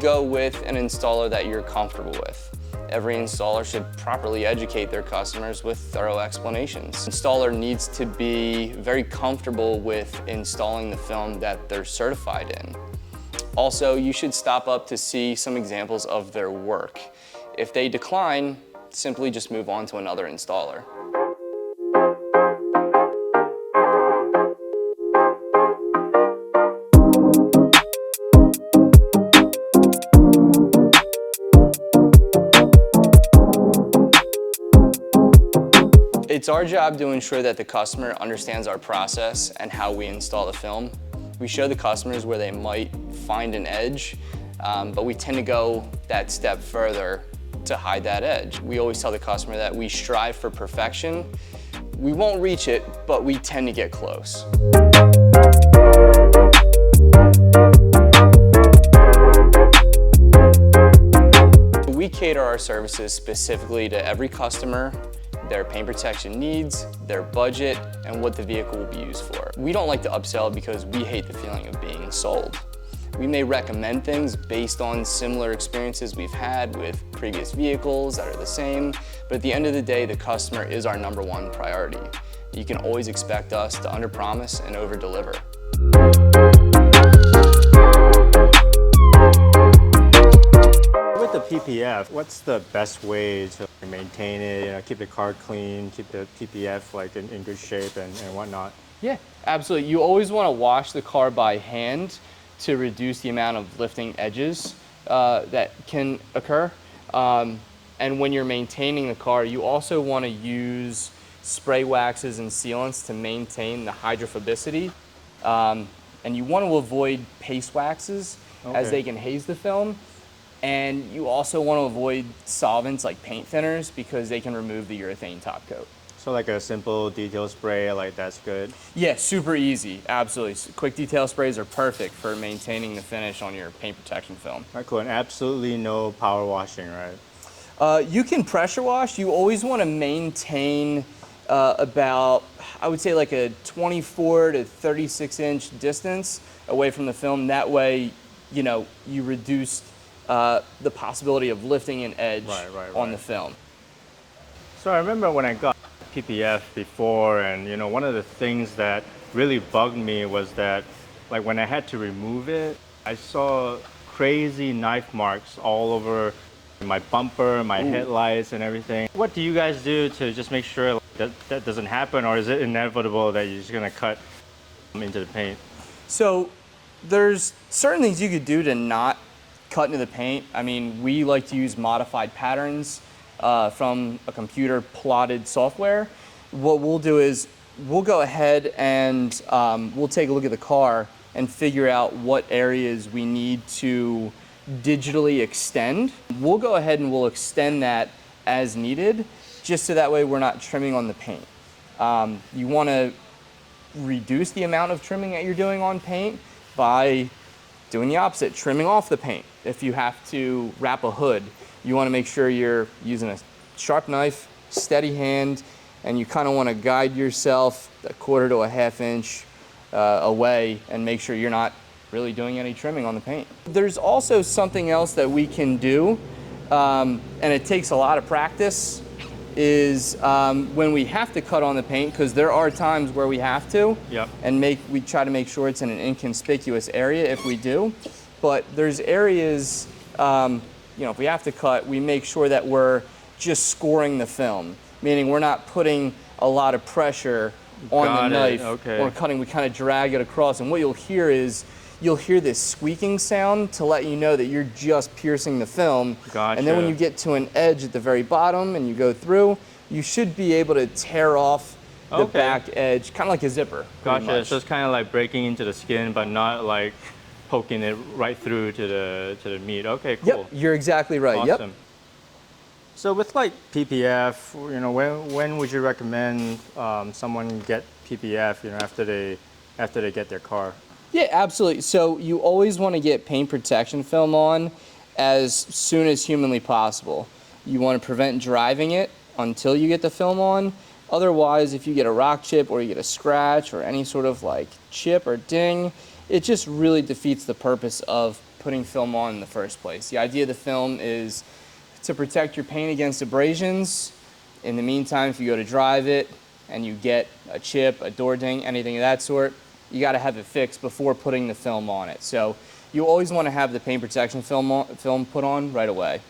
go with an installer that you're comfortable with. Every installer should properly educate their customers with thorough explanations. Installer needs to be very comfortable with installing the film that they're certified in. Also, you should stop up to see some examples of their work. If they decline, simply just move on to another installer. It's our job to ensure that the customer understands our process and how we install the film. We show the customers where they might find an edge, but we tend to go that step further to hide that edge. We always tell the customer that we strive for perfection. We won't reach it, but we tend to get close. We cater our services specifically to every customer, their paint protection needs, their budget, and what the vehicle will be used for. We don't like to upsell because we hate the feeling of being sold. We may recommend things based on similar experiences we've had with previous vehicles that are the same, but at the end of the day, the customer is our #1 priority. You can always expect us to underpromise and overdeliver. With the PPF, what's the best way to maintain it, keep the car clean, keep the PPF in good shape and whatnot? Yeah, absolutely. You always want to wash the car by hand to reduce the amount of lifting edges that can occur. And when you're maintaining the car, you also want to use spray waxes and sealants to maintain the hydrophobicity. And you want to avoid paste waxes as they can haze the film. And you also want to avoid solvents like paint thinners because they can remove the urethane top coat. So like a simple detail spray, that's good? Yeah, super easy, absolutely. Quick detail sprays are perfect for maintaining the finish on your paint protection film. All right, cool, and absolutely no power washing, right? You can pressure wash. You always want to maintain about, I would say like a 24 to 36 inch distance away from the film. That way, you reduce the possibility of lifting an edge on the film. So I remember when I got PPF before, and one of the things that really bugged me was that when I had to remove it, I saw crazy knife marks all over my bumper, my headlights and everything. What do you guys do to just make sure that doesn't happen, or is it inevitable that you're just gonna cut into the paint? So there's certain things you could do to not cut into the paint. I mean, we like to use modified patterns from a computer plotted software. What we'll do is we'll go ahead and we'll take a look at the car and figure out what areas we need to digitally extend. We'll go ahead and we'll extend that as needed, just so that way we're not trimming on the paint. You want to reduce the amount of trimming that you're doing on paint by doing the opposite, trimming off the paint. If you have to wrap a hood, you want to make sure you're using a sharp knife, steady hand, and you kind of want to guide yourself a 1/4 to a 1/2 inch away and make sure you're not really doing any trimming on the paint. There's also something else that we can do, and it takes a lot of practice, is when we have to cut on the paint, because there are times where we have to, and we try to make sure it's in an inconspicuous area if we do. But there's areas, if we have to cut, we make sure that we're just scoring the film, meaning we're not putting a lot of pressure on the knife or cutting. We kind of drag it across, and what you'll hear is this squeaking sound to let you know that you're just piercing the film. Gotcha. And then when you get to an edge at the very bottom and you go through, you should be able to tear off the back edge, kind of like a zipper. Gotcha. So it's kind of like breaking into the skin, but not like poking it right through to the meat. Okay, cool. Yep, you're exactly right. Awesome. Yep. So with PPF, when would you recommend someone get PPF, after they get their car? Yeah, absolutely. So you always want to get paint protection film on as soon as humanly possible. You want to prevent driving it until you get the film on. Otherwise, if you get a rock chip or you get a scratch or any sort of chip or ding, it just really defeats the purpose of putting film on in the first place. The idea of the film is to protect your paint against abrasions. In the meantime, if you go to drive it and you get a chip, a door ding, anything of that sort, you got to have it fixed before putting the film on it. So you always want to have the paint protection film put on right away.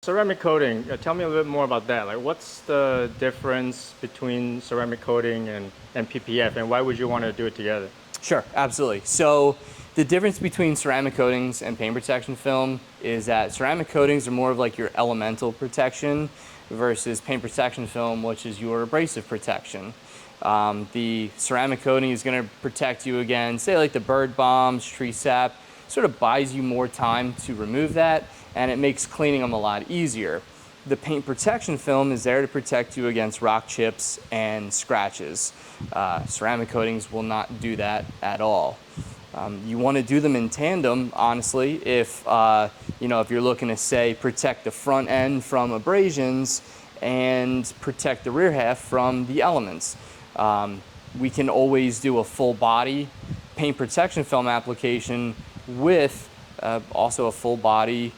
Ceramic coating, tell me a little bit more about that. Like, what's the difference between ceramic coating and PPF, and why would you want to do it together? Sure, absolutely. So the difference between ceramic coatings and paint protection film is that ceramic coatings are more of like your elemental protection versus paint protection film, which is your abrasive protection. The ceramic coating is going to protect you against, say, like the bird bombs, tree sap, sort of buys you more time to remove that, and it makes cleaning them a lot easier. The paint protection film is there to protect you against rock chips and scratches. Ceramic coatings will not do that at all. You want to do them in tandem, honestly, if if you're looking to, say, protect the front end from abrasions and protect the rear half from the elements. We can always do a full body paint protection film application with also a full body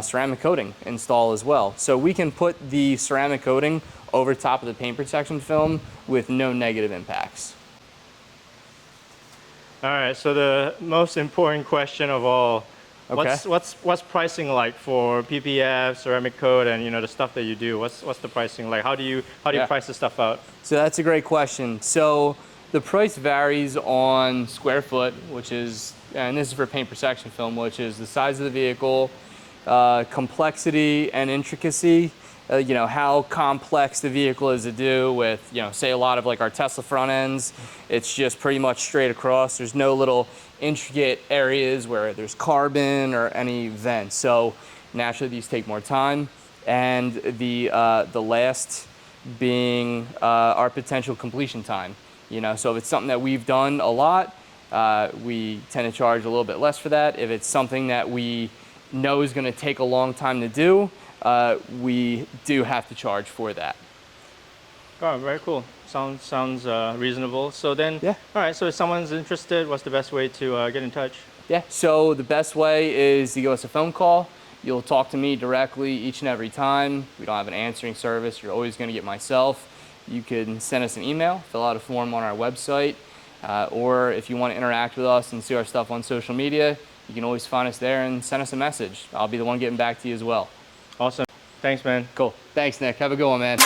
ceramic coating install as well. So we can put the ceramic coating over top of the paint protection film with no negative impacts. All right, so the most important question of all, Okay. what's pricing like for PPF, ceramic coat, and the stuff that you do? What's the pricing like? How do you price the stuff out? So that's a great question. So the price varies on square foot, which is, and this is for paint protection film, which is the size of the vehicle, complexity and intricacy. How complex the vehicle is to do with, say a lot of like our Tesla front ends, it's just pretty much straight across. There's no little intricate areas where there's carbon or any vents. So naturally these take more time. And the last being our potential completion time. You know, so if it's something that we've done a lot, we tend to charge a little bit less for that. If it's something that we know is going to take a long time to do, we do have to charge for that. Oh, very cool. Sounds reasonable. So then, Yeah. all right. So if someone's interested, what's the best way to get in touch? Yeah, so the best way is to give us a phone call. You'll talk to me directly each and every time. We don't have an answering service. You're always going to get myself. You can send us an email, fill out a form on our website, or if you want to interact with us and see our stuff on social media, you can always find us there and send us a message. I'll be the one getting back to you as well. Awesome. Thanks, man. Cool. Thanks, Nick. Have a good one, man.